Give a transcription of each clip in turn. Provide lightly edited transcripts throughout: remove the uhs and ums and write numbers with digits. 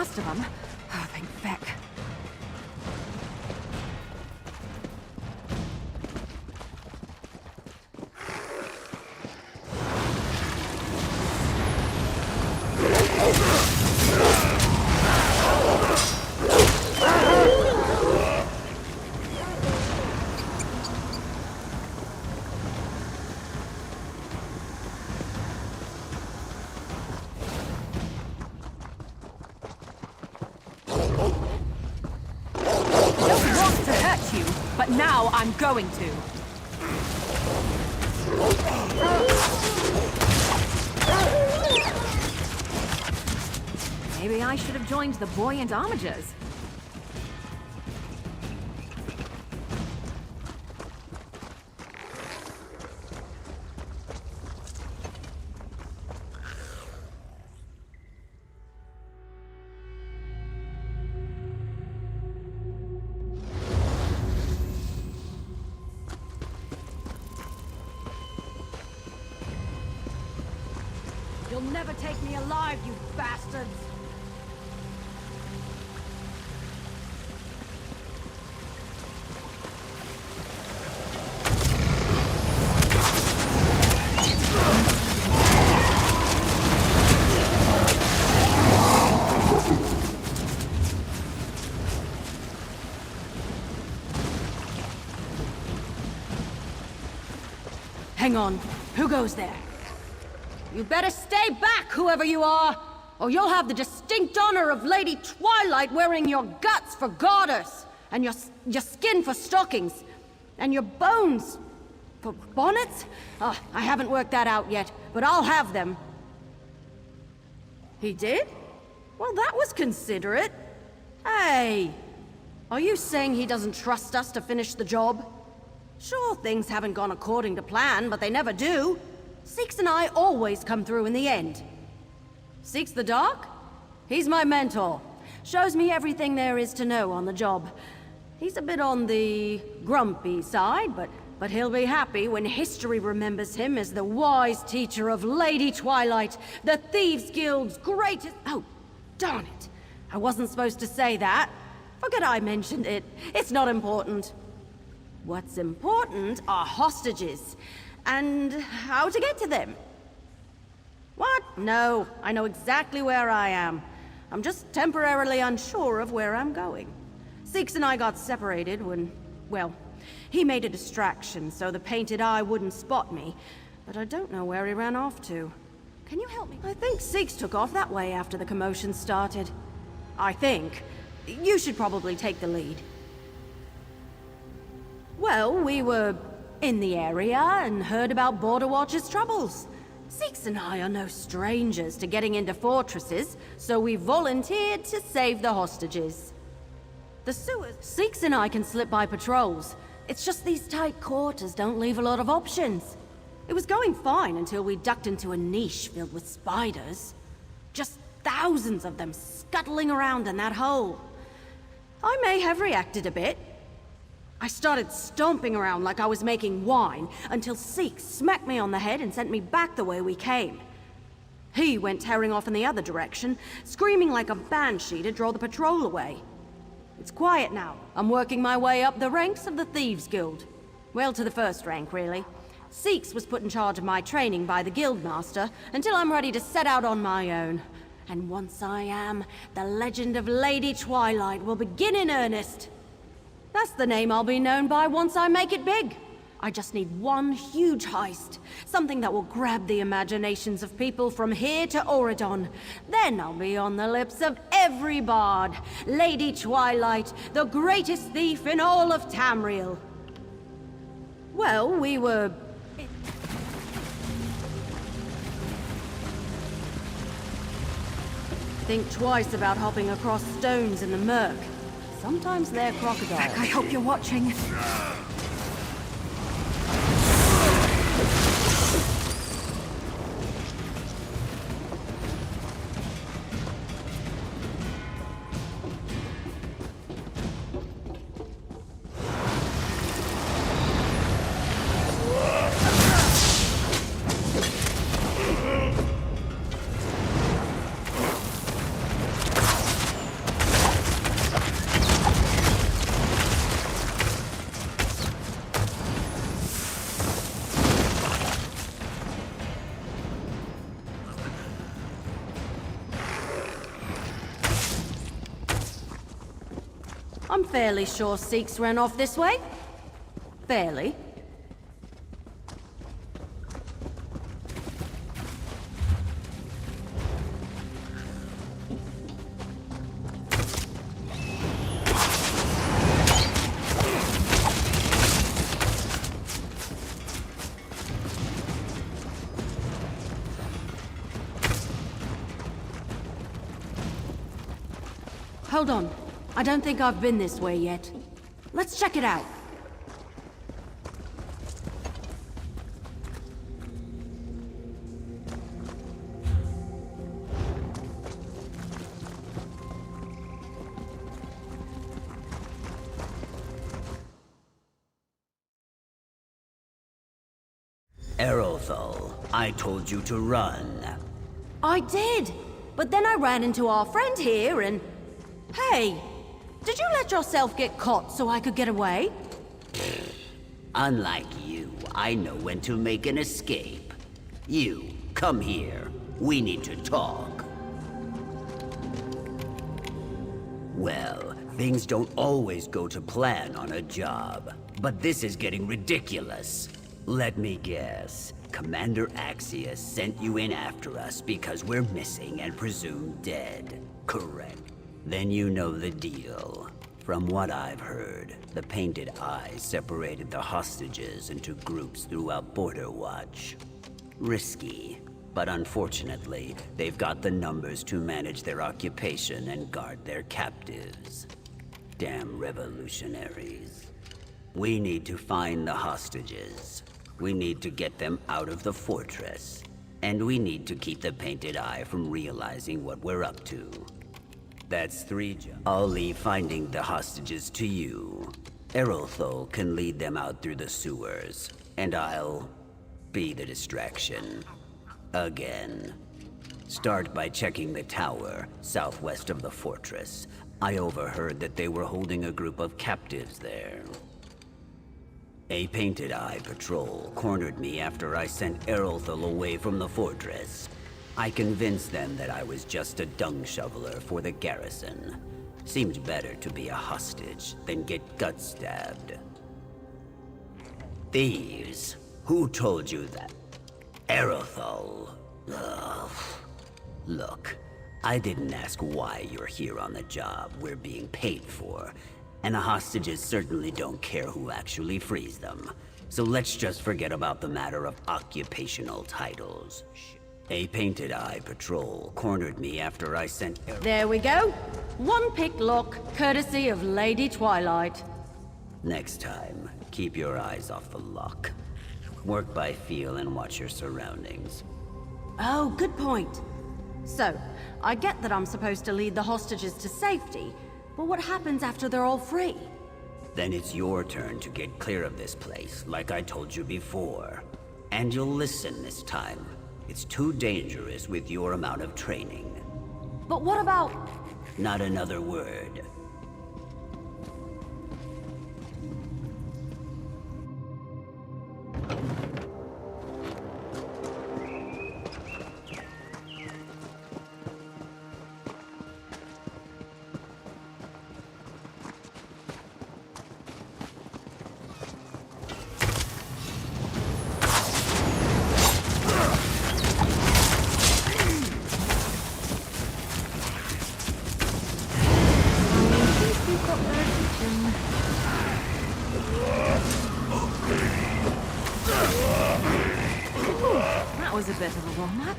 last of them. Oh, thank feck. But now I'm going to. Maybe I should have joined the buoyant armigers. You'll never take me alive, you bastards! Hang on. Who goes there? You better stay back, whoever you are, or you'll have the distinct honor of Lady Twilight wearing your guts for garters, and your skin for stockings, and your bones for bonnets? I haven't worked that out yet, but I'll have them. He did? Well, that was considerate. Hey, are you saying he doesn't trust us to finish the job? Sure, things haven't gone according to plan, but they never do. Seeks and I always come through in the end. Seeks the Dark? He's my mentor. Shows me everything there is to know on the job. He's a bit on the grumpy side, but he'll be happy when history remembers him as the wise teacher of Lady Twilight, the Thieves Guild's greatest— Oh, darn it. I wasn't supposed to say that. Forget I mentioned it. It's not important. What's important are hostages, and how to get to them. What? No, I know exactly where I am. I'm just temporarily unsure of where I'm going. Seeks and I got separated when, well, he made a distraction so the painted eye wouldn't spot me, but I don't know where he ran off to. Can you help me? I think Seeks took off that way after the commotion started. I think. You should probably take the lead. Well, we were in the area and heard about Border Watch's troubles. Seeks and I are no strangers to getting into fortresses, so we volunteered to save the hostages. The sewers— Seeks and I can slip by patrols. It's just these tight quarters don't leave a lot of options. It was going fine until we ducked into a niche filled with spiders. Just thousands of them scuttling around in that hole. I may have reacted a bit. I started stomping around like I was making wine until Seeks smacked me on the head and sent me back the way we came. He went tearing off in the other direction, screaming like a banshee to draw the patrol away. It's quiet now. I'm working my way up the ranks of the Thieves Guild. Well, to the first rank, really. Seeks was put in charge of my training by the Guildmaster until I'm ready to set out on my own. And once I am, the legend of Lady Twilight will begin in earnest. That's the name I'll be known by once I make it big. I just need one huge heist. Something that will grab the imaginations of people from here to Auridon. Then I'll be on the lips of every bard. Lady Twilight, the greatest thief in all of Tamriel. Well, we were— Think twice about hopping across stones in the murk. Sometimes they're crocodiles. Heck, I hope you're watching. I'm fairly sure Seeks ran off this way. Fairly. Hold on. I don't think I've been this way yet. Let's check it out. Aerothal, I told you to run. I did, but then I ran into our friend here and— Hey! Did you let yourself get caught so I could get away? Unlike you, I know when to make an escape. You, come here. We need to talk. Well, things don't always go to plan on a job, but this is getting ridiculous. Let me guess. Commander Axius sent you in after us because we're missing and presumed dead. Correct. Then you know the deal. From what I've heard, the Painted Eyes separated the hostages into groups throughout Border Watch. Risky, but unfortunately, they've got the numbers to manage their occupation and guard their captives. Damn revolutionaries. We need to find the hostages. We need to get them out of the fortress. And we need to keep the Painted Eye from realizing what we're up to. That's 3 jobs. I'll leave finding the hostages to you. Erolthol can lead them out through the sewers, and I'll be the distraction. Again. Start by checking the tower, southwest of the fortress. I overheard that they were holding a group of captives there. A Painted Eye patrol cornered me after I sent Erolthol away from the fortress. I convinced them that I was just a dung shoveler for the garrison. Seemed better to be a hostage than get gut stabbed. Thieves? Who told you that? Erolthol. Ugh. Look, I didn't ask why you're here on the job we're being paid for, and the hostages certainly don't care who actually frees them. So let's just forget about the matter of occupational titles. A Painted Eye patrol cornered me after I sent There we go. One pick lock, courtesy of Lady Twilight. Next time, keep your eyes off the lock. Work by feel and watch your surroundings. Oh, good point. So, I get that I'm supposed to lead the hostages to safety, but what happens after they're all free? Then it's your turn to get clear of this place, like I told you before. And you'll listen this time. It's too dangerous with your amount of training. But what about... Not another word. That was a bit of a warm-up.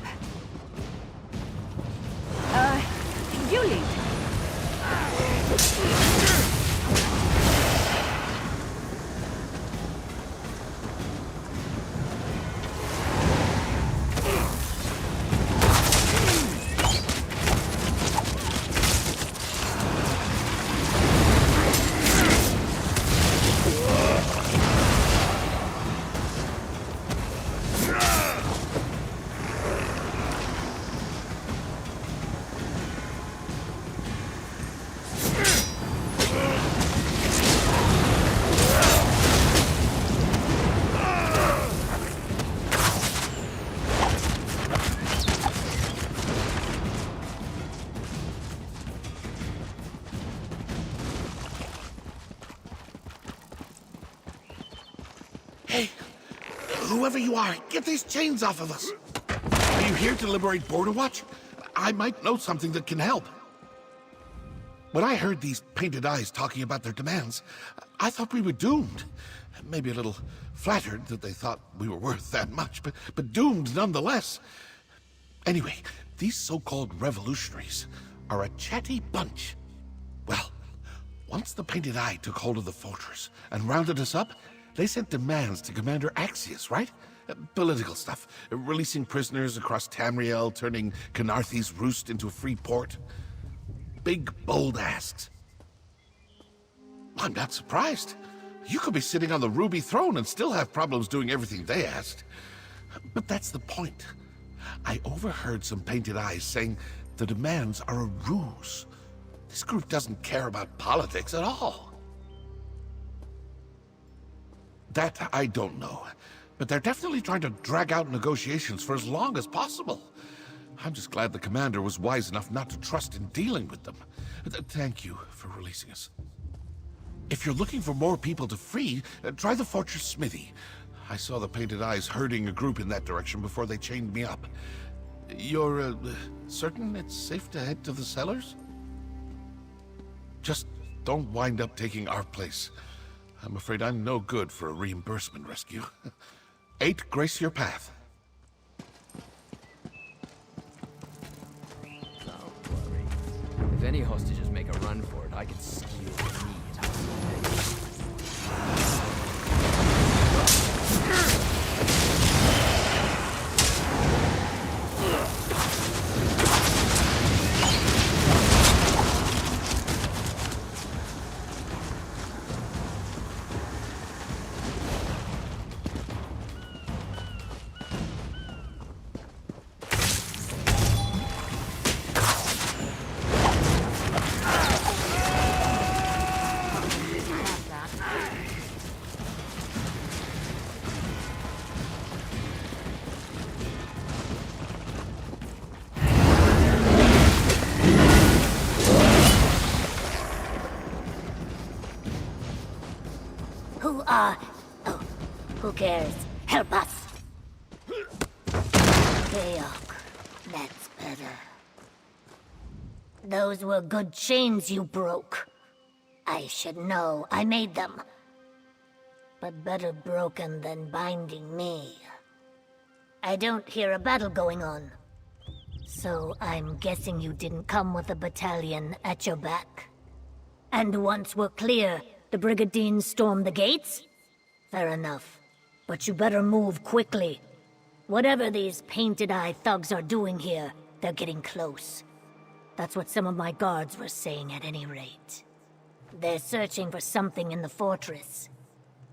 You lead. Hey, whoever you are, get these chains off of us. Are you here to liberate Border Watch? I might know something that can help. When I heard these Painted Eyes talking about their demands, I thought we were doomed. Maybe a little flattered that they thought we were worth that much, but doomed nonetheless. Anyway, these so-called revolutionaries are a chatty bunch. Well, once the Painted Eye took hold of the fortress and rounded us up, they sent demands to Commander Axius, right? Political stuff. Releasing prisoners across Tamriel, turning Canarthy's roost into a free port. Big, bold asks. I'm not surprised. You could be sitting on the ruby throne and still have problems doing everything they asked. But that's the point. I overheard some Painted Eyes saying the demands are a ruse. This group doesn't care about politics at all. That I don't know, but they're definitely trying to drag out negotiations for as long as possible. I'm just glad the commander was wise enough not to trust in dealing with them. Thank you for releasing us. If you're looking for more people to free, try the fortress smithy. I saw the Painted Eyes herding a group in that direction before they chained me up. You're, certain it's safe to head to the cellars? Just don't wind up taking our place. I'm afraid I'm no good for a reimbursement rescue. 8, grace your path. Don't worry. If any hostages make a run for it, I can skew their meat out of the day. Oh, who cares? Help us! Georg, that's better. Those were good chains you broke. I should know. I made them. But better broken than binding me. I don't hear a battle going on. So I'm guessing you didn't come with a battalion at your back. And once we're clear, the Brigadines storm the gates? Fair enough. But you better move quickly. Whatever these Painted Eye thugs are doing here, they're getting close. That's what some of my guards were saying at any rate. They're searching for something in the fortress.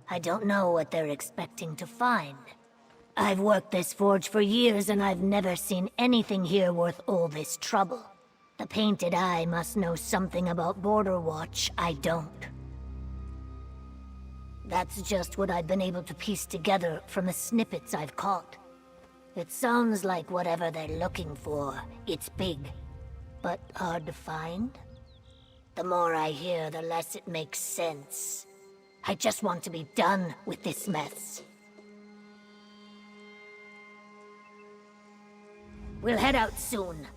I don't know what they're expecting to find. I've worked this forge for years and I've never seen anything here worth all this trouble. The Painted Eye must know something about Border Watch I don't. That's just what I've been able to piece together from the snippets I've caught. It sounds like whatever they're looking for, it's big, but hard to find. The more I hear, the less it makes sense. I just want to be done with this mess. We'll head out soon.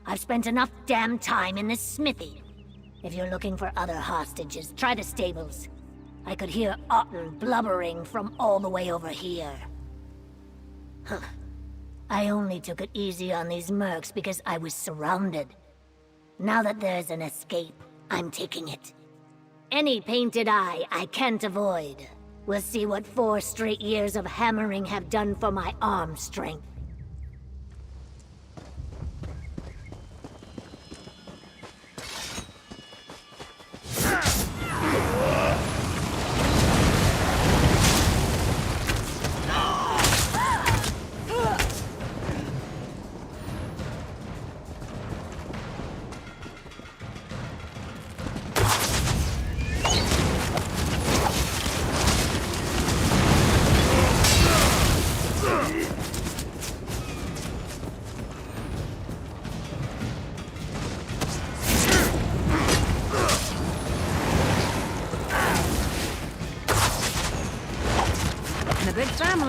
I've spent enough damn time in this smithy. If you're looking for other hostages, try the stables. I could hear Otten blubbering from all the way over here. Huh. I only took it easy on these mercs because I was surrounded. Now that there's an escape, I'm taking it. Any Painted Eye I can't avoid. We'll see what 4 straight years of hammering have done for my arm strength.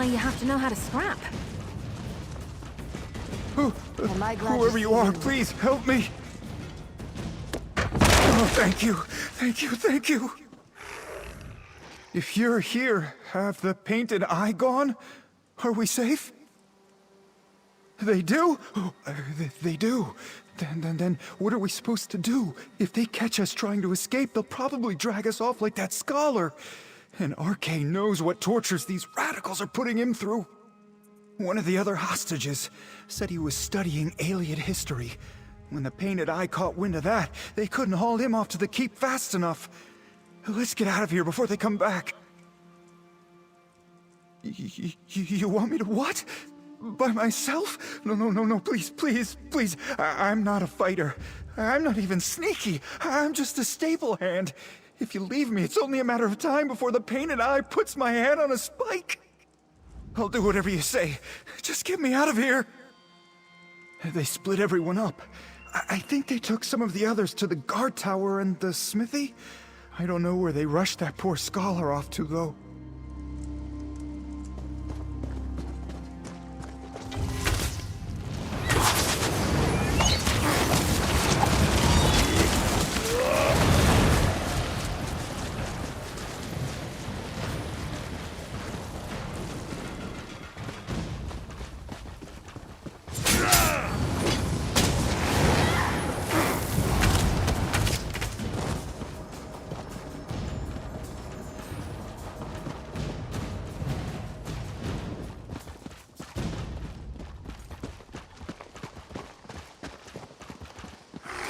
You have to know how to scrap. Whoever you are, please help me. Oh, thank you. Thank you, thank you. If you're here, have the Painted Eye gone? Are we safe? They do? Oh, they do. Then what are we supposed to do? If they catch us trying to escape, they'll probably drag us off like that scholar. And Arcane knows what tortures these radicals are putting him through. One of the other hostages said he was studying alien history. When the Painted Eye caught wind of that, they couldn't haul him off to the keep fast enough. Let's get out of here before they come back. You want me to what? By myself? No, please. I'm not a fighter. I'm not even sneaky. I'm just a stable hand. If you leave me, it's only a matter of time before the Painted Eye puts my head on a spike. I'll do whatever you say. Just get me out of here. They split everyone up. I think they took some of the others to the guard tower and the smithy. I don't know where they rushed that poor scholar off to, though.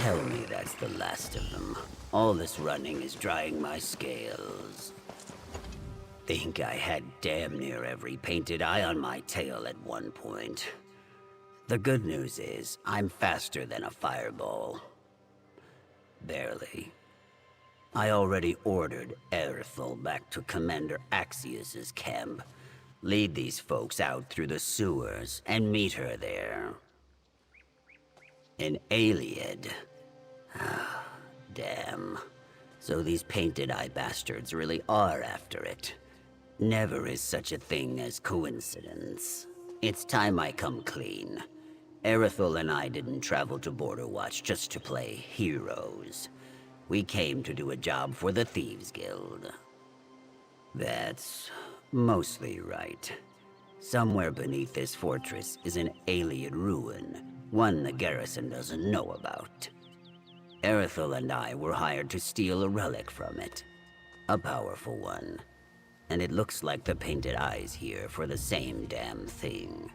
Tell me that's the last of them. All this running is drying my scales. Think I had damn near every painted eye on my tail at one point. The good news is, I'm faster than a fireball. Barely. I already ordered Erithel back to Commander Axius's camp. Lead these folks out through the sewers and meet her there. An Aliad. Damn. So these painted eye bastards really are after it. Never is such a thing as coincidence. It's time I come clean. Erithel and I didn't travel to Border Watch just to play heroes. We came to do a job for the Thieves Guild. That's mostly right. Somewhere beneath this fortress is an Aliad ruin, one the garrison doesn't know about. Erithel and I were hired to steal a relic from it. A powerful one. And it looks like the painted eyes here for the same damn thing.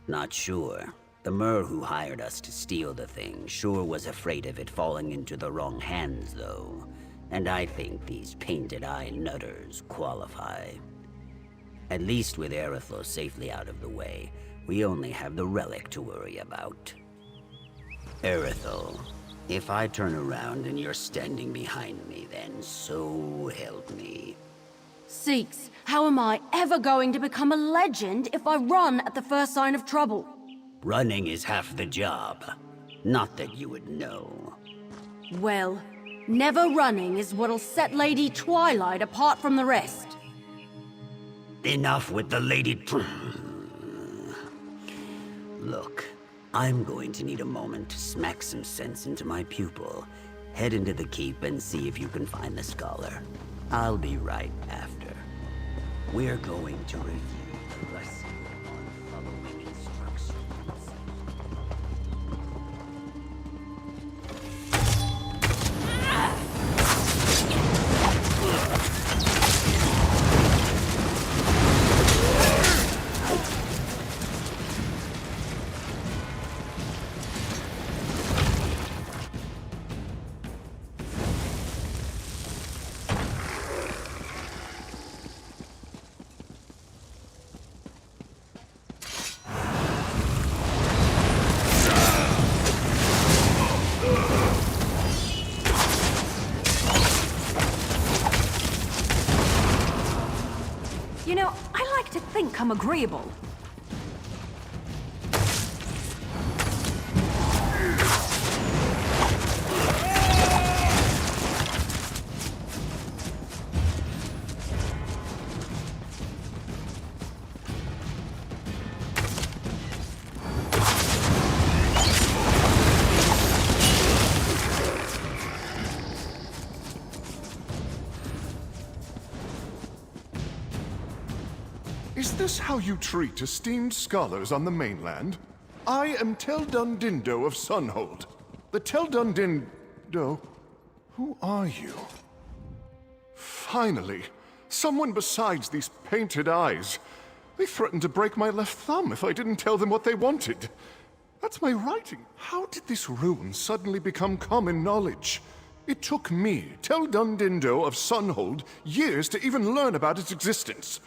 Not sure. The Mer who hired us to steal the thing sure was afraid of it falling into the wrong hands, though. And I think these painted eye nutters qualify. At least with Erithel safely out of the way, we only have the relic to worry about. Erithel, if I turn around and you're standing behind me, then so help me. Seeks, how am I ever going to become a legend if I run at the first sign of trouble? Running is half the job. Not that you would know. Well, never running is what'll set Lady Twilight apart from the rest. Enough with the lady. Look, I'm going to need a moment to smack some sense into my pupil. Head into the keep and see if you can find the scholar. I'll be right after. We're going to review the lesson on following instructions. You know, I like to think I'm agreeable. Is this how you treat esteemed scholars on the mainland? I am Tel Dundindo of Sunhold. The Tel Dundindo... Who are you? Finally, someone besides these painted eyes. They threatened to break my left thumb if I didn't tell them what they wanted. That's my writing. How did this ruin suddenly become common knowledge? It took me, Tel Dundindo of Sunhold, years to even learn about its existence.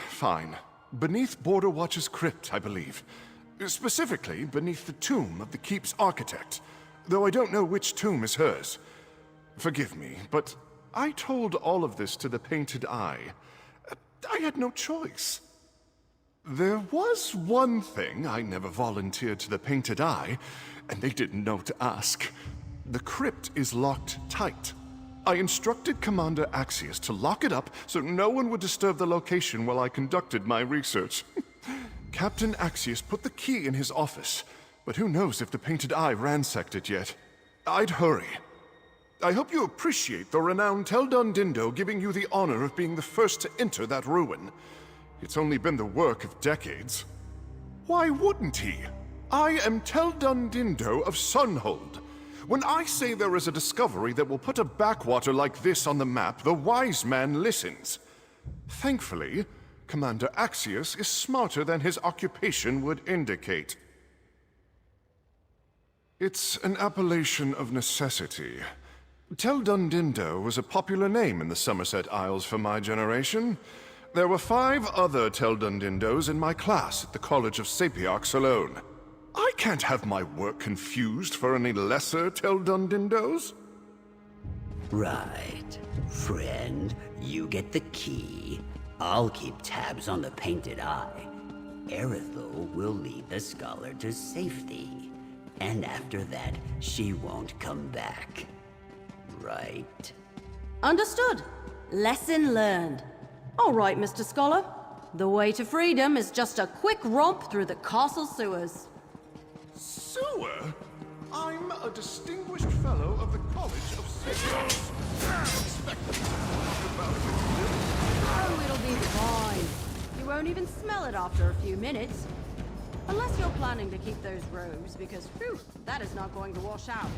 Fine. Beneath Border Watch's crypt, I believe. Specifically, beneath the tomb of the keep's architect. Though I don't know which tomb is hers. Forgive me, but I told all of this to the Painted Eye. I had no choice. There was one thing I never volunteered to the Painted Eye, and they didn't know to ask. The crypt is locked tight. I instructed Commander Axius to lock it up so no one would disturb the location while I conducted my research. Captain Axius put the key in his office, but who knows if the Painted Eye ransacked it yet. I'd hurry. I hope you appreciate the renowned Tel Dundindo giving you the honor of being the first to enter that ruin. It's only been the work of decades. Why wouldn't he? I am Tel Dundindo of Sunhold. When I say there is a discovery that will put a backwater like this on the map, the wise man listens. Thankfully, Commander Axius is smarter than his occupation would indicate. It's an appellation of necessity. Tel Dundindo was a popular name in the Somerset Isles for my generation. There were 5 other Tel Dundindos in my class at the College of Sapiarchs alone. I can't have my work confused for any lesser Tel Dundindos. Right. Friend, you get the key. I'll keep tabs on the painted eye. Erithel will lead the scholar to safety. And after that, she won't come back. Right? Understood. Lesson learned. All right, Mr. Scholar. The way to freedom is just a quick romp through the castle sewers. Sewer? I'm a distinguished fellow of the College of Sapiarchs. Oh, it'll be fine. You won't even smell it after a few minutes. Unless you're planning to keep those robes, because, phew, that is not going to wash out.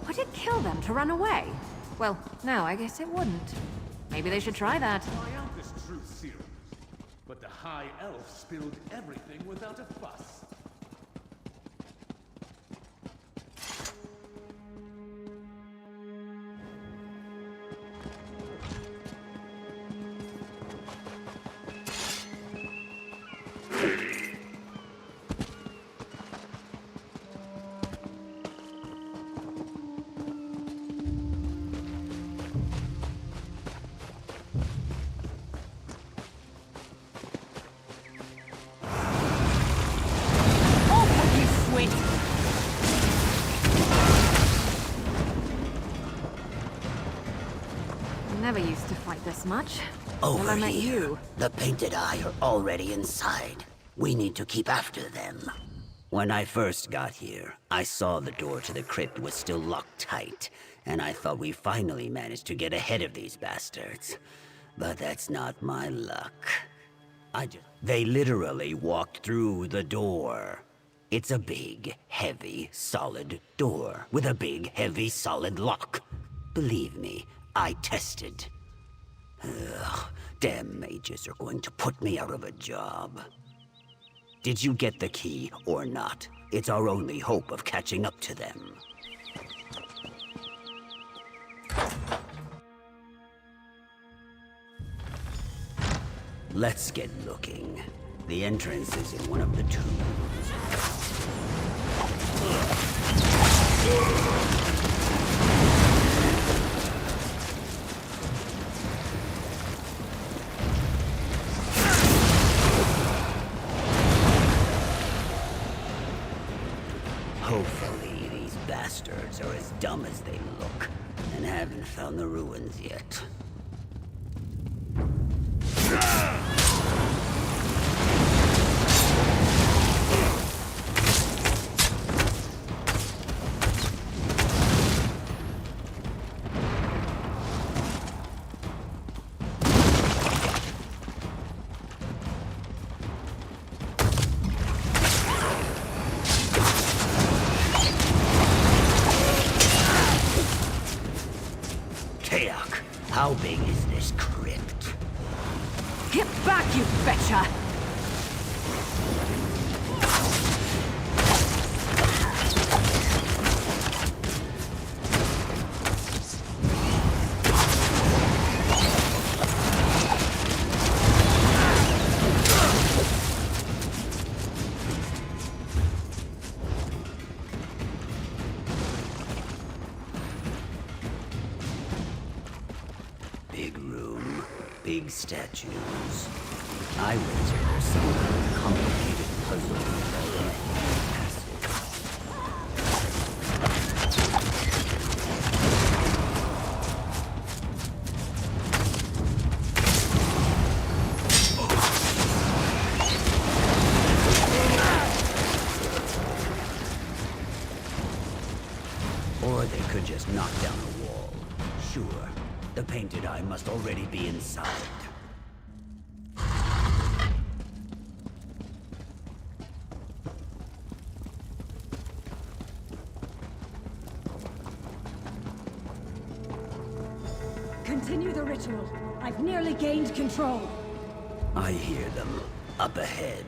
Would it kill them to run away? Well, no, I guess it wouldn't. Maybe they should try that. Triumph is truth serum, but the High Elf spilled everything without a fuss. Never used to fight this much. Over Till I met here. you. The Painted Eye are already inside. We need to keep after them. When I first got here, I saw the door to the crypt was still locked tight, and I thought we finally managed to get ahead of these bastards. But that's not my luck. They literally walked through the door. It's a big, heavy, solid door with a big, heavy, solid lock. Believe me, I tested. Ugh, damn mages are going to put me out of a job. Did you get the key or not? It's our only hope of catching up to them. Let's get looking. The entrance is in one of the tombs. Hopefully, these bastards are as dumb as they look, and haven't found the ruins yet. Teok, how big is this crypt? Get back, you betcha! Big room, big statues. I wager there's some kind of complicated puzzle involved in the castle. Or they could just knock down a wall. Sure, the painted eye must already be inside. Continue the ritual. I've nearly gained control. I hear them. Up ahead.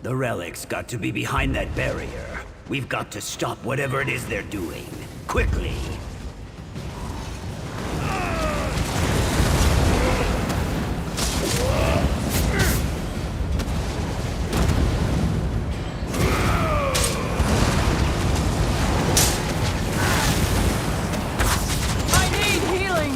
The relics got to be behind that barrier. We've got to stop whatever it is they're doing. Quickly! I need healing!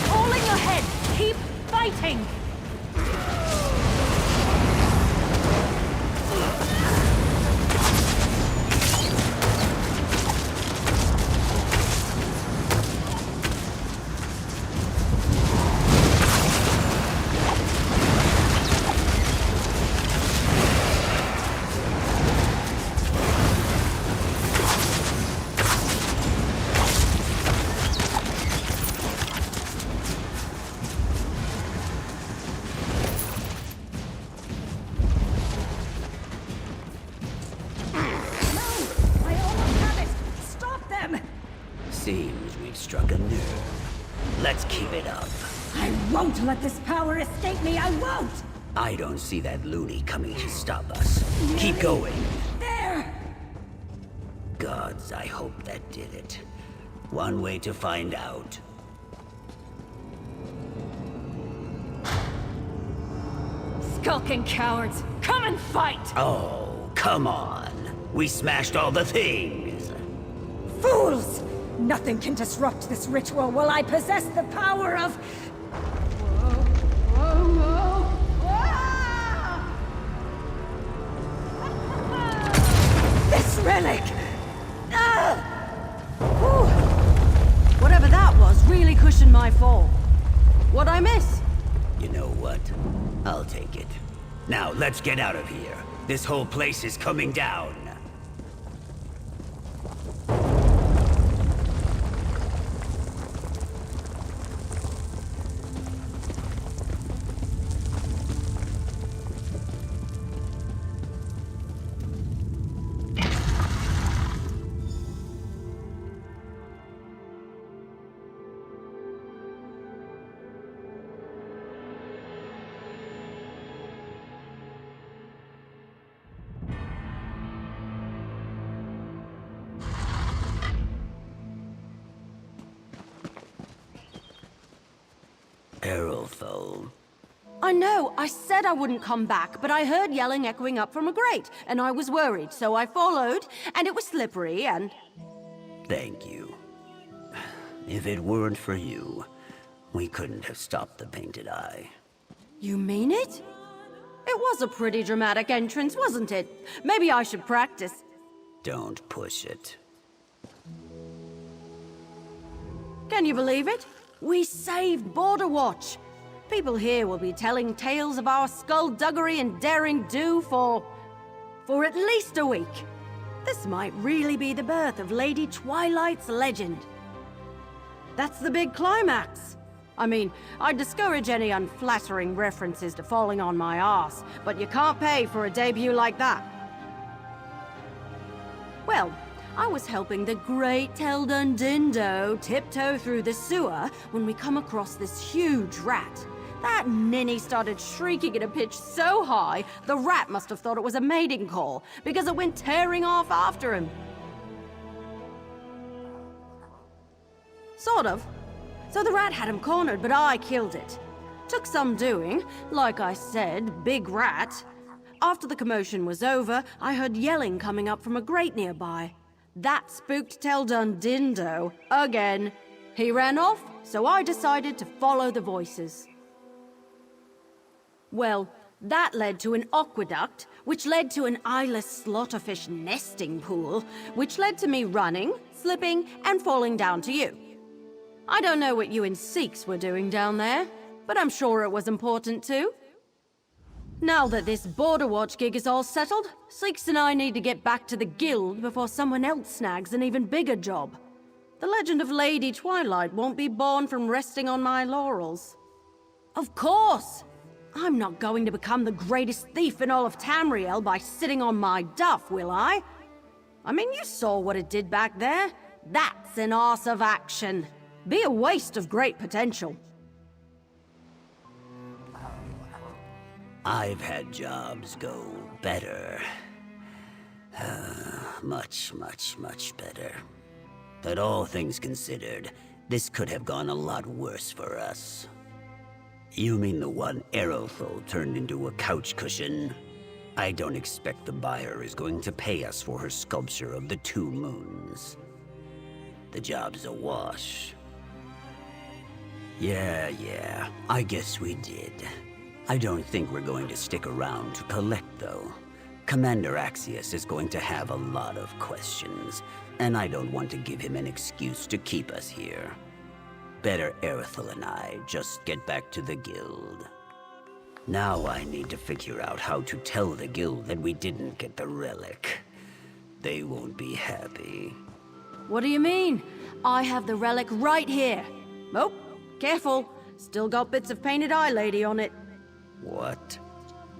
Falling ahead! Keep fighting! Seems we've struck a nerve. Let's keep it up. I won't let this power escape me. I won't! I don't see that loony coming to stop us. Keep going. There! Gods, I hope that did it. One way to find out. Skulking cowards! Come and fight! Oh, come on. We smashed all the things. Fools! Nothing can disrupt this ritual while I possess the power of... This relic! Whew. Whatever that was really cushioned my fall. What'd I miss? You know what? I'll take it. Now, let's get out of here. This whole place is coming down. Errolfo. I know, I said I wouldn't come back, but I heard yelling echoing up from a grate, and I was worried, so I followed, and it was slippery, and... Thank you. If it weren't for you, we couldn't have stopped the painted eye. You mean it? It was a pretty dramatic entrance, wasn't it? Maybe I should practice. Don't push it. Can you believe it? We saved Border Watch. People here will be telling tales of our skullduggery and daring do for at least a week. This might really be the birth of Lady Twilight's legend. That's the big climax. I mean, I discourage any unflattering references to falling on my ass, but you can't pay for a debut like that. Well, I was helping the great Teldon Dindo tiptoe through the sewer when we come across this huge rat. That ninny started shrieking at a pitch so high, the rat must have thought it was a mating call, because it went tearing off after him. Sort of. So the rat had him cornered, but I killed it. Took some doing. Like I said, big rat. After the commotion was over, I heard yelling coming up from a grate nearby. That spooked Teldon Dindo again. He ran off, so I decided to follow the voices. Well, that led to an aqueduct, which led to an eyeless slaughterfish nesting pool, which led to me running, slipping, and falling down to you. I don't know what you and Sikhs were doing down there, but I'm sure it was important too. Now that this Border Watch gig is all settled, Sleeks and I need to get back to the guild before someone else snags an even bigger job. The legend of Lady Twilight won't be born from resting on my laurels. Of course! I'm not going to become the greatest thief in all of Tamriel by sitting on my duff, will I? I mean, you saw what it did back there. That's an arse of action. Be a waste of great potential. I've had jobs go better. Much better. But all things considered, this could have gone a lot worse for us. You mean the one Aerothol turned into a couch cushion? I don't expect the buyer is going to pay us for her sculpture of the 2 moons. The job's a wash. Yeah, I guess we did. I don't think we're going to stick around to collect, though. Commander Axius is going to have a lot of questions, and I don't want to give him an excuse to keep us here. Better Aerithal and I just get back to the guild. Now I need to figure out how to tell the guild that we didn't get the relic. They won't be happy. What do you mean? I have the relic right here. Oh, careful. Still got bits of painted eye lady on it. What?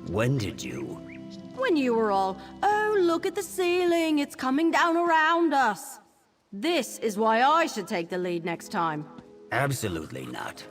When did you? When you were all, oh, look at the ceiling, it's coming down around us. This is why I should take the lead next time. Absolutely not.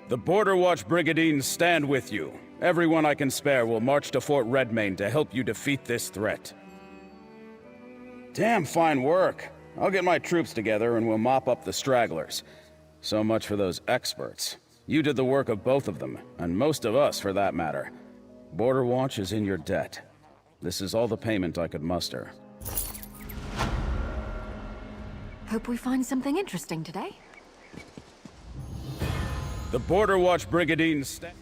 The Border Watch Brigadines stand with you. Everyone I can spare will march to Fort Redmain to help you defeat this threat. Damn fine work. I'll get my troops together and we'll mop up the stragglers. So much for those experts. You did the work of both of them, and most of us for that matter. Border Watch is in your debt. This is all the payment I could muster. Hope we find something interesting today. The Border Watch Brigadines stand...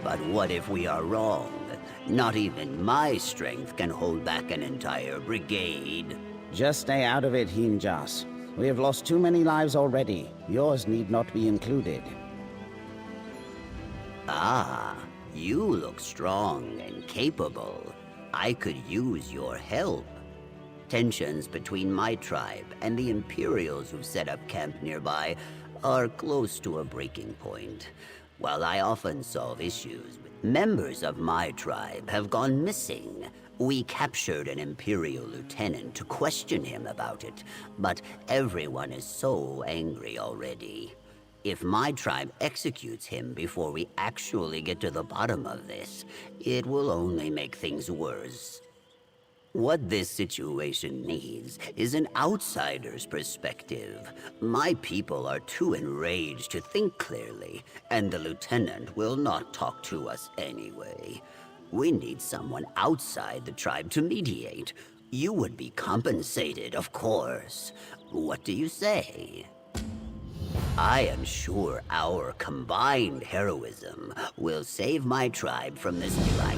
But what if we are wrong? Not even my strength can hold back an entire brigade. Just stay out of it, Hinjas. We have lost too many lives already. Yours need not be included. Ah, you look strong and capable. I could use your help. Tensions between my tribe and the Imperials who've set up camp nearby are close to a breaking point. While I often solve issues, members of my tribe have gone missing. We captured an Imperial lieutenant to question him about it, but everyone is so angry already. If my tribe executes him before we actually get to the bottom of this, it will only make things worse. What this situation needs is an outsider's perspective. My people are too enraged to think clearly, and the lieutenant will not talk to us anyway. We need someone outside the tribe to mediate. You would be compensated, of course. What do you say? I am sure our combined heroism will save my tribe from this plight.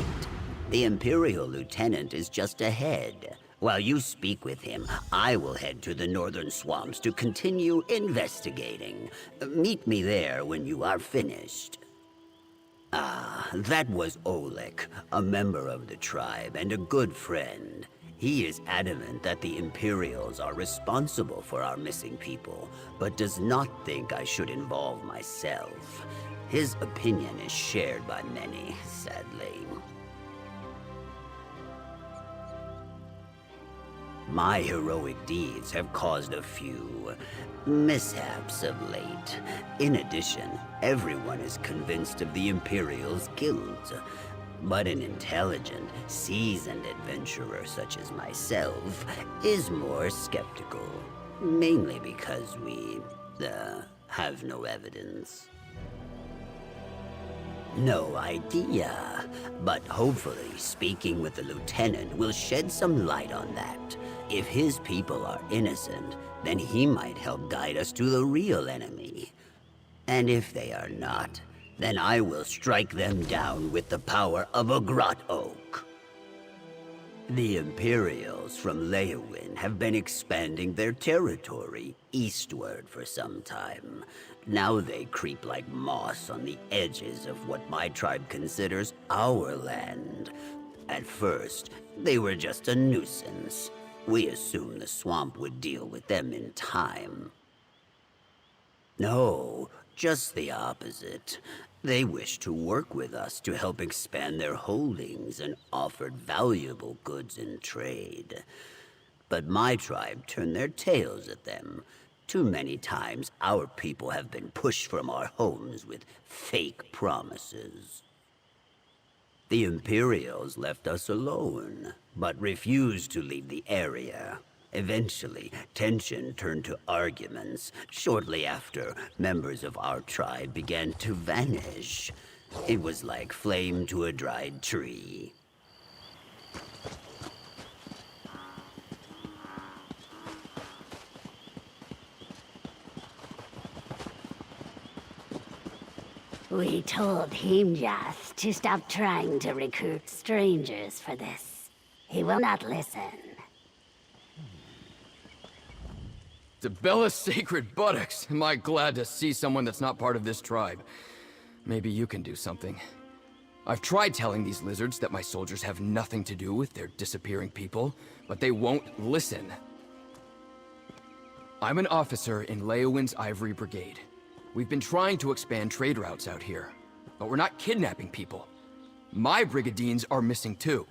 The Imperial Lieutenant is just ahead. While you speak with him, I will head to the northern swamps to continue investigating. Meet me there when you are finished. Ah, that was Oleg, a member of the tribe and a good friend. He is adamant that the Imperials are responsible for our missing people, but does not think I should involve myself. His opinion is shared by many, sadly. My heroic deeds have caused a few mishaps of late. In addition, everyone is convinced of the Imperials' guilt. But an intelligent, seasoned adventurer such as myself is more skeptical. Mainly because we, have no evidence. No idea. But hopefully, speaking with the lieutenant will shed some light on that. If his people are innocent, then he might help guide us to the real enemy. And if they are not, then I will strike them down with the power of a grot oak. The Imperials from Leowin have been expanding their territory eastward for some time. Now they creep like moss on the edges of what my tribe considers our land. At first, they were just a nuisance. We assumed the swamp would deal with them in time. No, just the opposite. They wished to work with us to help expand their holdings and offered valuable goods in trade. But my tribe turned their tails at them. Too many times our people have been pushed from our homes with fake promises. The Imperials left us alone, but refused to leave the area. Eventually, tension turned to arguments. Shortly after, members of our tribe began to vanish. It was like flame to a dried tree. We told Himjas to stop trying to recruit strangers for this. He will not listen. Debella's sacred buttocks! Am I glad to see someone that's not part of this tribe. Maybe you can do something. I've tried telling these lizards that my soldiers have nothing to do with their disappearing people, but they won't listen. I'm an officer in Leowin's Ivory Brigade. We've been trying to expand trade routes out here, but we're not kidnapping people. My brigadines are missing too.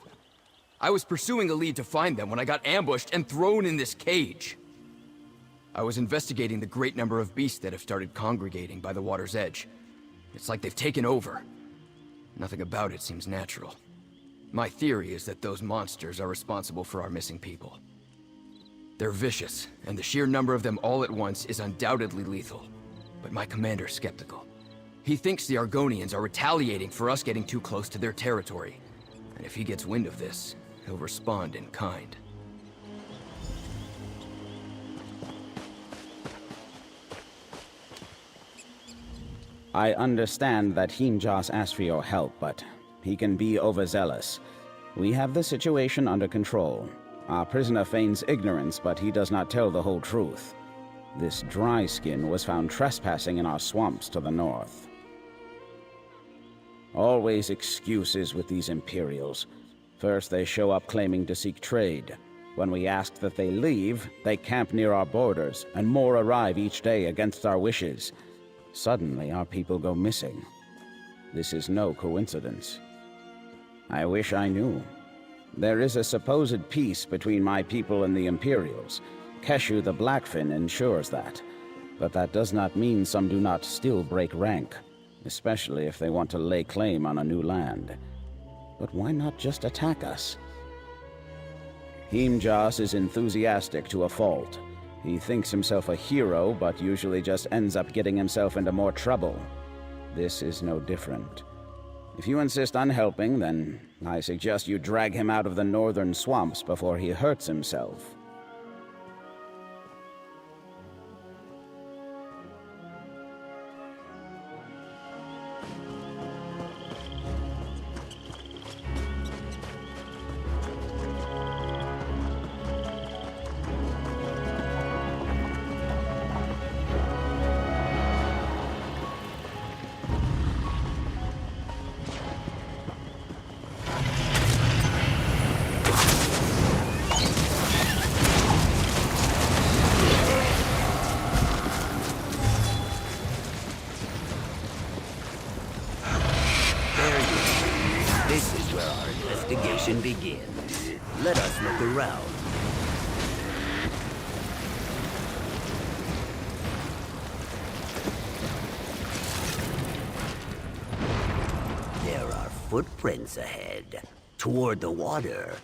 I was pursuing a lead to find them when I got ambushed and thrown in this cage. I was investigating the great number of beasts that have started congregating by the water's edge. It's like they've taken over. Nothing about it seems natural. My theory is that those monsters are responsible for our missing people. They're vicious, and the sheer number of them all at once is undoubtedly lethal. But my commander's skeptical. He thinks the Argonians are retaliating for us getting too close to their territory. And if he gets wind of this, he'll respond in kind. I understand that Himjas asked for your help, but he can be overzealous. We have the situation under control. Our prisoner feigns ignorance, but he does not tell the whole truth. This dry skin was found trespassing in our swamps to the north. Always excuses with these Imperials. First they show up claiming to seek trade. When we ask that they leave, they camp near our borders, and more arrive each day against our wishes. Suddenly our people go missing. This is no coincidence. I wish I knew. There is a supposed peace between my people and the Imperials. Keshu the Blackfin ensures that. But that does not mean some do not still break rank, especially if they want to lay claim on a new land. But why not just attack us? Himjas is enthusiastic to a fault. He thinks himself a hero, but usually just ends up getting himself into more trouble. This is no different. If you insist on helping, then I suggest you drag him out of the northern swamps before he hurts himself. where our investigation begins. Let us look around. There are footprints ahead, toward the water.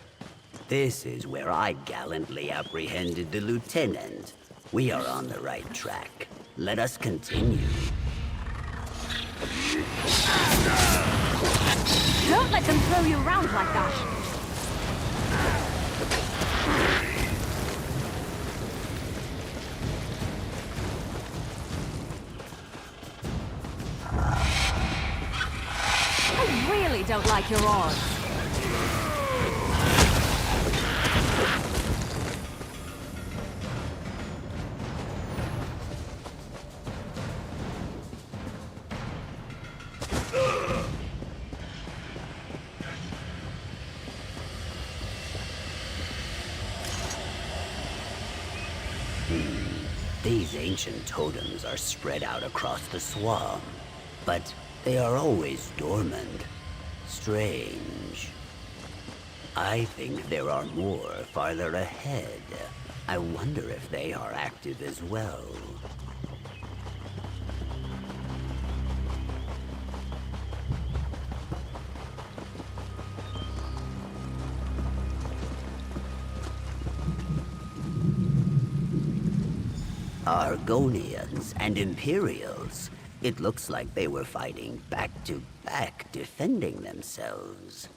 This is where I gallantly apprehended the lieutenant. We are on the right track. Let us continue. Don't let them throw you around like that. I really don't like your odds. These ancient totems are spread out across the swamp, but they are always dormant. Strange. I think there are more farther ahead. I wonder if they are active as well. Argonians and Imperials. It looks like they were fighting back to back, defending themselves.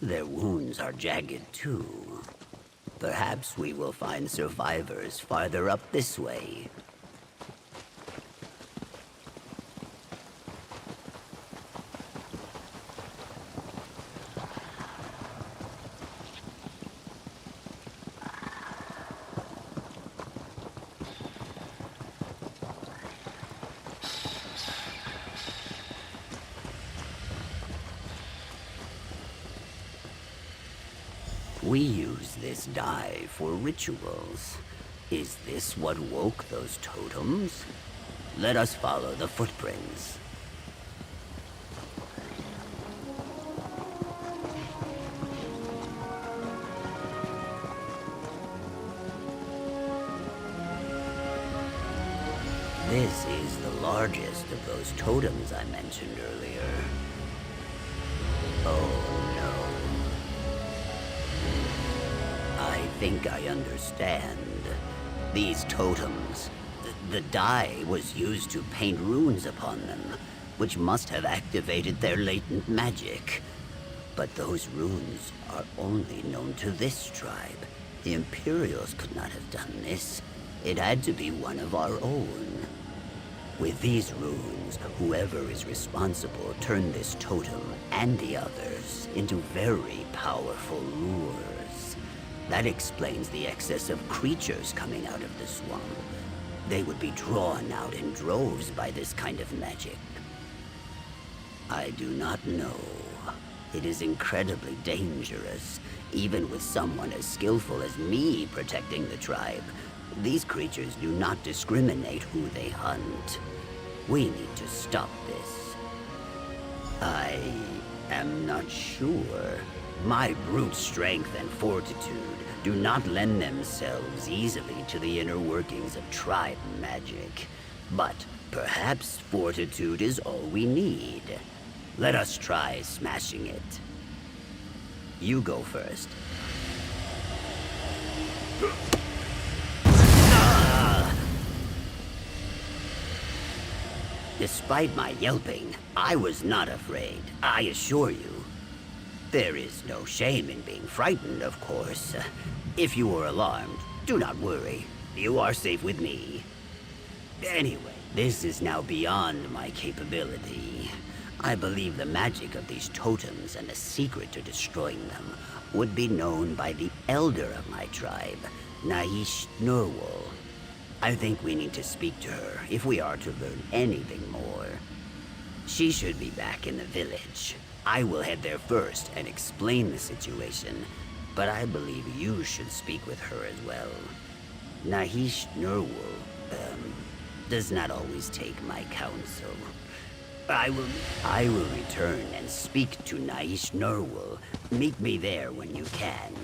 Their wounds are jagged too. Perhaps we will find survivors farther up this way. We use this dye for rituals. Is this what woke those totems? Let us follow the footprints. This is the largest of those totems I mentioned earlier. Oh no. I think I understand. These totems, the dye was used to paint runes upon them, which must have activated their latent magic. But those runes are only known to this tribe. The Imperials could not have done this. It had to be one of our own. With these runes, whoever is responsible turned this totem and the others into very powerful lures. That explains the excess of creatures coming out of the swamp. They would be drawn out in droves by this kind of magic. I do not know. It is incredibly dangerous, even with someone as skillful as me protecting the tribe. These creatures do not discriminate who they hunt. We need to stop this. I am not sure. My brute strength and fortitude do not lend themselves easily to the inner workings of tribe magic. But perhaps fortitude is all we need. Let us try smashing it. You go first. Despite my yelping, I was not afraid, I assure you. There is no shame in being frightened, of course. If you are alarmed, do not worry. You are safe with me. Anyway, this is now beyond my capability. I believe the magic of these totems and the secret to destroying them would be known by the elder of my tribe, Naish Nurwal. I think we need to speak to her if we are to learn anything more. She should be back in the village. I will head there first and explain the situation, but I believe you should speak with her as well. Nahish Nurwal, does not always take my counsel. I will return and speak to Naish Nurwal. Meet me there when you can.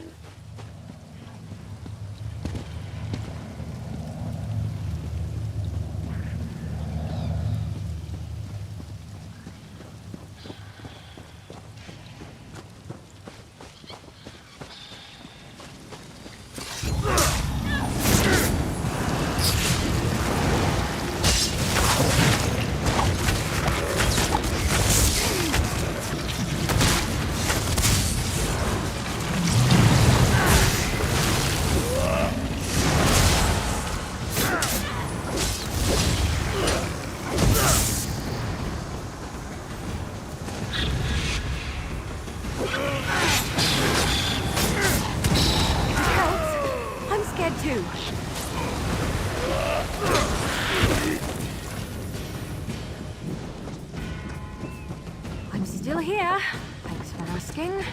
I'm still here. Thanks for asking.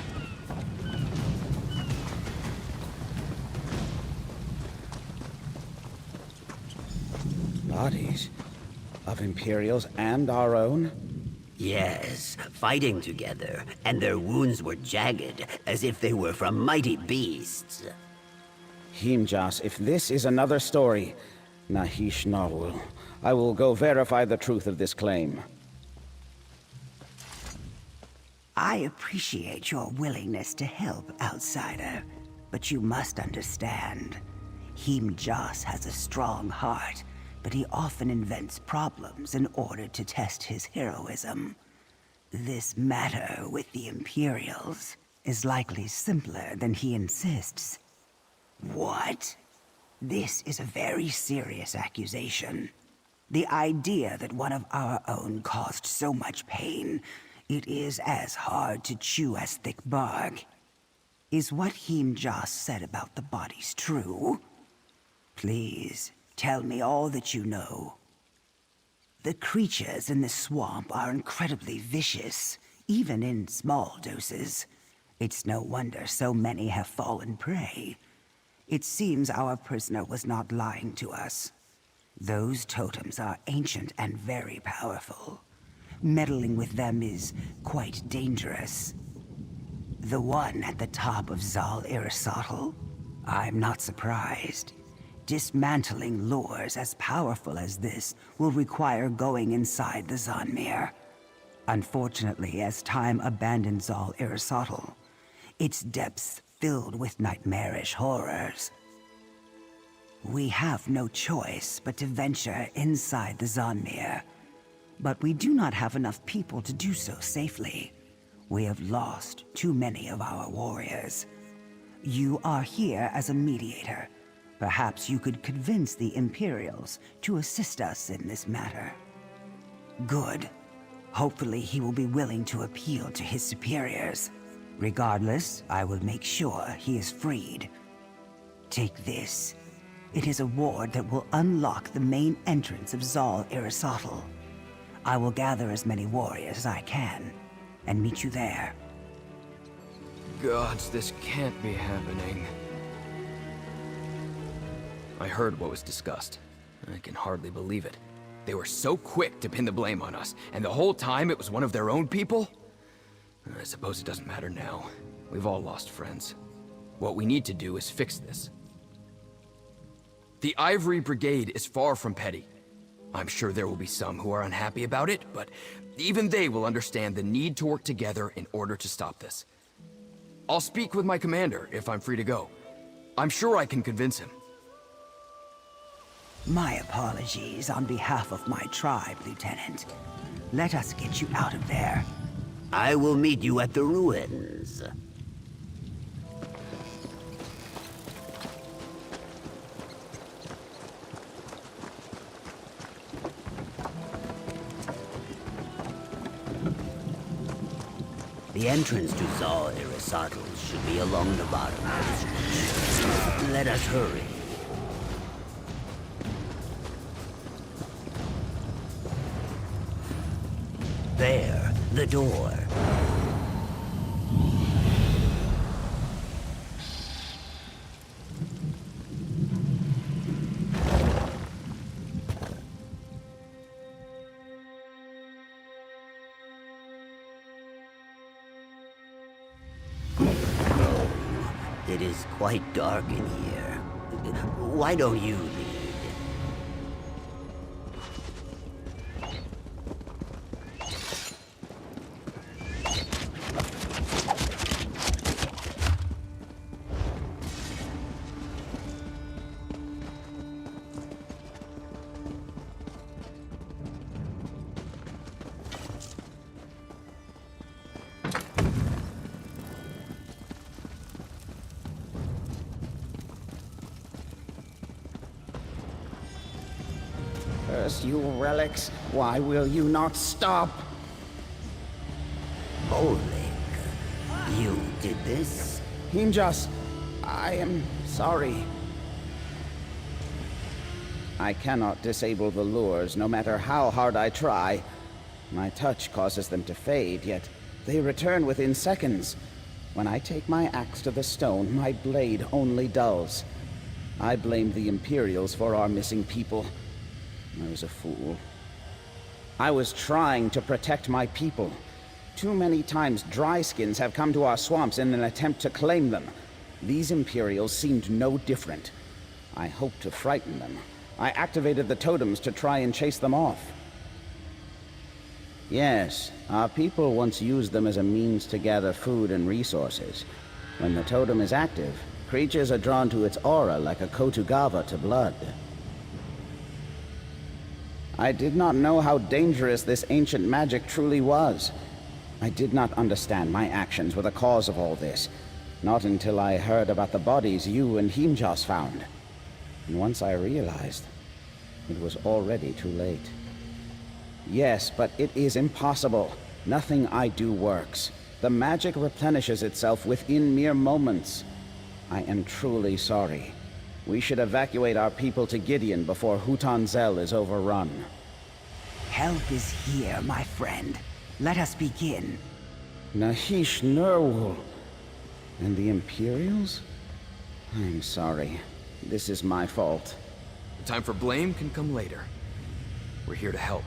Bodies? Of Imperials and our own? Yes, fighting together, and their wounds were jagged, as if they were from mighty beasts. Himjas, if this is another story, Nahish Narwal, I will go verify the truth of this claim. I appreciate your willingness to help, outsider, but you must understand. Himjas has a strong heart, but he often invents problems in order to test his heroism. This matter with the Imperials is likely simpler than he insists. What? This is a very serious accusation. The idea that one of our own caused so much pain, it is as hard to chew as thick bark. Is what Himjas said about the bodies true? Please, tell me all that you know. The creatures in the swamp are incredibly vicious, even in small doses. It's no wonder so many have fallen prey. It seems our prisoner was not lying to us. Those totems are ancient and very powerful. Meddling with them is quite dangerous. The one at the top of Zal Aristotle? I'm not surprised. Dismantling lures as powerful as this will require going inside the Zanmir. Unfortunately, as time abandoned Zal Aristotle, its depths filled with nightmarish horrors. We have no choice but to venture inside the Zanmir, but we do not have enough people to do so safely. We have lost too many of our warriors. You are here as a mediator. Perhaps you could convince the Imperials to assist us in this matter. Good. Hopefully he will be willing to appeal to his superiors. Regardless, I will make sure he is freed. Take this. It is a ward that will unlock the main entrance of Zal Aristotle. I will gather as many warriors as I can, and meet you there. Gods, this can't be happening. I heard what was discussed. I can hardly believe it. They were so quick to pin the blame on us, and the whole time it was one of their own people? I suppose it doesn't matter now. We've all lost friends. What we need to do is fix this. The Ivory Brigade is far from petty. I'm sure there will be some who are unhappy about it, but even they will understand the need to work together in order to stop this. I'll speak with my commander if I'm free to go. I'm sure I can convince him. My apologies on behalf of my tribe, Lieutenant. Let us get you out of there. I will meet you at the ruins. The entrance to Zal Aristotle should be along the bottom of the street. Let us hurry. There, the door. It is quite dark in here. Why don't you lead? Curse you relics, why will you not stop? Oleg, you did this? Himjas, I am sorry. I cannot disable the lures, no matter how hard I try. My touch causes them to fade, yet they return within seconds. When I take my axe to the stone, my blade only dulls. I blame the Imperials for our missing people. I was a fool. I was trying to protect my people. Too many times dryskins have come to our swamps in an attempt to claim them. These Imperials seemed no different. I hoped to frighten them. I activated the totems to try and chase them off. Yes, our people once used them as a means to gather food and resources. When the totem is active, creatures are drawn to its aura like a Kotugava to blood. I did not know how dangerous this ancient magic truly was. I did not understand my actions were the cause of all this. Not until I heard about the bodies you and Himjas found. And once I realized, it was already too late. Yes, but it is impossible. Nothing I do works. The magic replenishes itself within mere moments. I am truly sorry. We should evacuate our people to Gideon before Hutan Zel is overrun. Help is here, my friend. Let us begin. Nahish Nurwul. And the Imperials? I'm sorry. This is my fault. The time for blame can come later. We're here to help.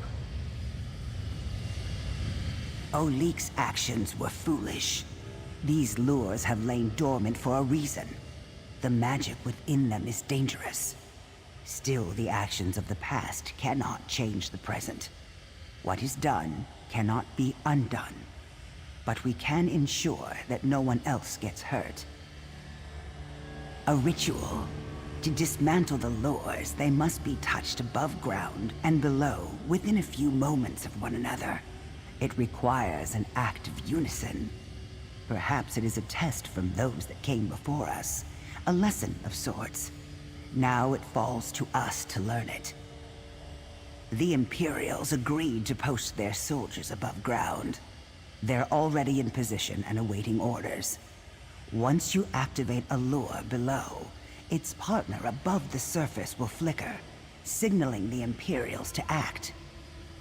Oleg's actions were foolish. These lures have lain dormant for a reason. The magic within them is dangerous. Still, the actions of the past cannot change the present. What is done cannot be undone. But we can ensure that no one else gets hurt. A ritual. To dismantle the lures, they must be touched above ground and below within a few moments of one another. It requires an act of unison. Perhaps it is a test from those that came before us. A lesson of sorts. Now it falls to us to learn it. The Imperials agreed to post their soldiers above ground. They're already in position and awaiting orders. Once you activate a lure below, its partner above the surface will flicker, signaling the Imperials to act.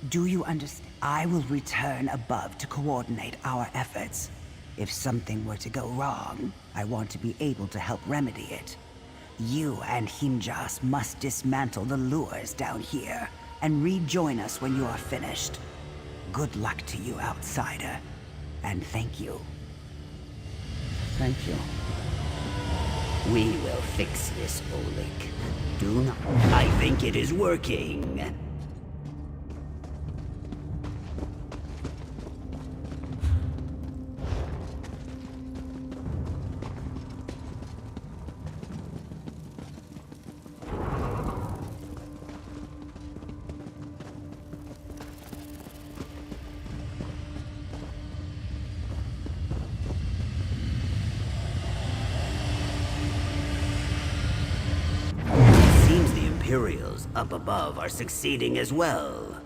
Do you understand? I will return above to coordinate our efforts. If something were to go wrong, I want to be able to help remedy it. You and Himjas must dismantle the lures down here and rejoin us when you are finished. Good luck to you, outsider. And thank you. Thank you. We will fix this, Oleg. Do not... I think it is working. Imperials up above are succeeding as well.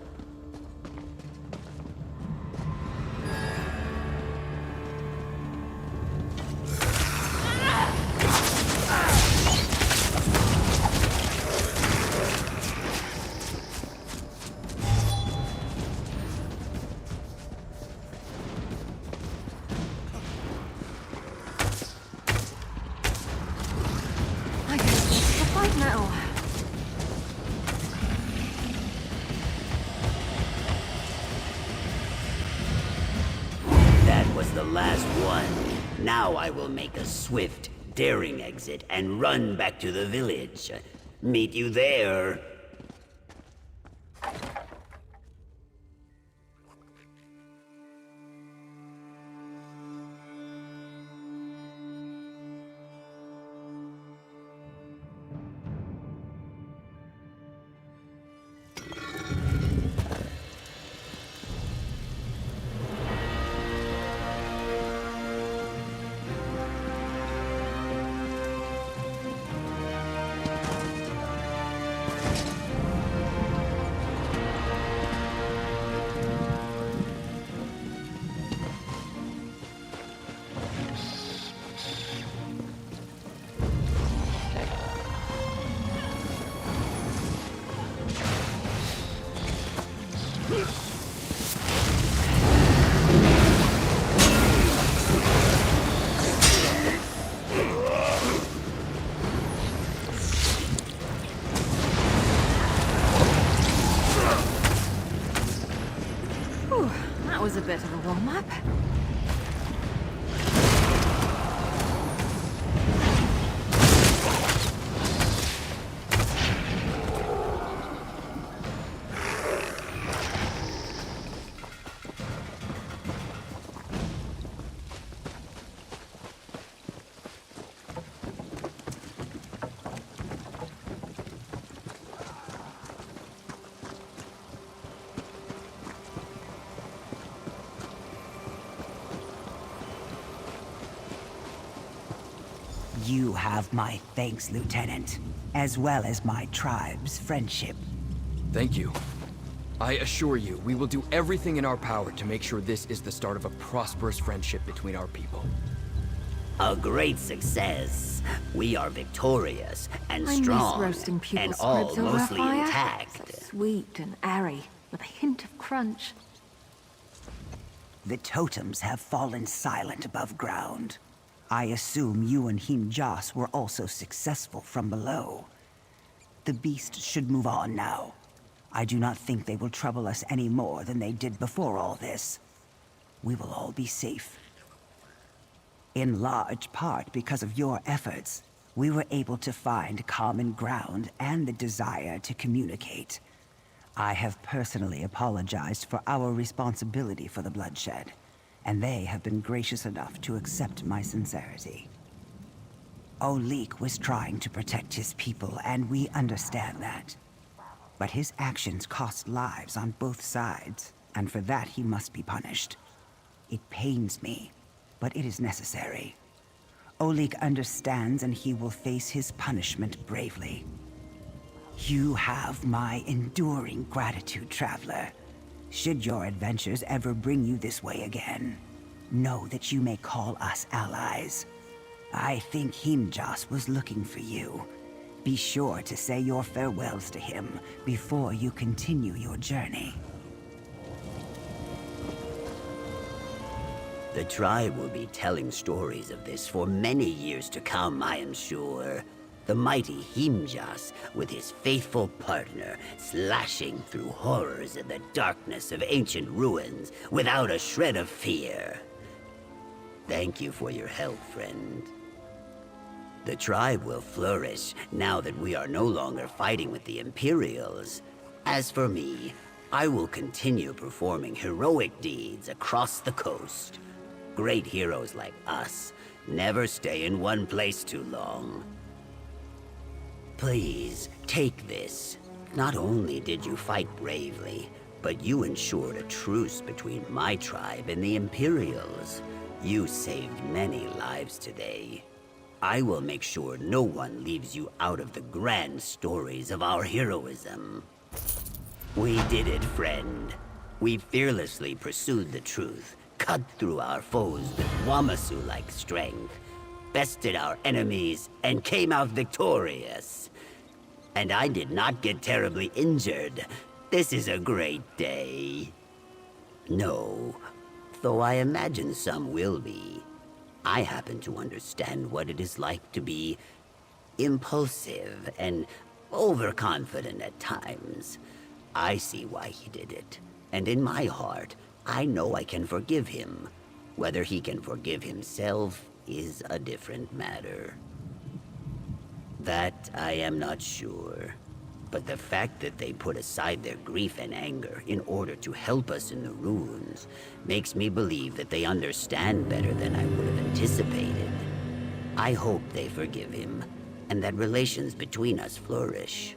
I guess it's the fight now. The last one. Now I will make a swift staring exit and run back to the village. Meet you there. That was a bit of a warm-up. You have my thanks, Lieutenant, as well as my tribe's friendship. Thank you. I assure you, we will do everything in our power to make sure this is the start of a prosperous friendship between our people. A great success. We are victorious and I strong, miss roasting pupil and all squibs over a mostly fire. intact. Sweet and airy, with a hint of crunch. The totems have fallen silent above ground. I assume you and Himjas were also successful from below. The beast should move on now. I do not think they will trouble us any more than they did before all this. We will all be safe. In large part because of your efforts, we were able to find common ground and the desire to communicate. I have personally apologized for our responsibility for the bloodshed, and they have been gracious enough to accept my sincerity. Olik was trying to protect his people, and we understand that. But his actions cost lives on both sides, and for that he must be punished. It pains me, but it is necessary. Olik understands, and he will face his punishment bravely. You have my enduring gratitude, traveler. Should your adventures ever bring you this way again, know that you may call us allies. I think Himjas was looking for you. Be sure to say your farewells to him before you continue your journey. The tribe will be telling stories of this for many years to come, I am sure. The mighty Himjas, with his faithful partner, slashing through horrors in the darkness of ancient ruins without a shred of fear. Thank you for your help, friend. The tribe will flourish now that we are no longer fighting with the Imperials. As for me, I will continue performing heroic deeds across the coast. Great heroes like us never stay in one place too long. Please, take this. Not only did you fight bravely, but you ensured a truce between my tribe and the Imperials. You saved many lives today. I will make sure no one leaves you out of the grand stories of our heroism. We did it, friend. We fearlessly pursued the truth, cut through our foes with Wamasu-like strength, bested our enemies, and came out victorious. And I did not get terribly injured. This is a great day. No, though I imagine some will be. I happen to understand what it is like to be impulsive and overconfident at times. I see why he did it, and in my heart, I know I can forgive him. Whether he can forgive himself is a different matter. That I am not sure. But the fact that they put aside their grief and anger in order to help us in the ruins makes me believe that they understand better than I would have anticipated. I hope they forgive him, and that relations between us flourish.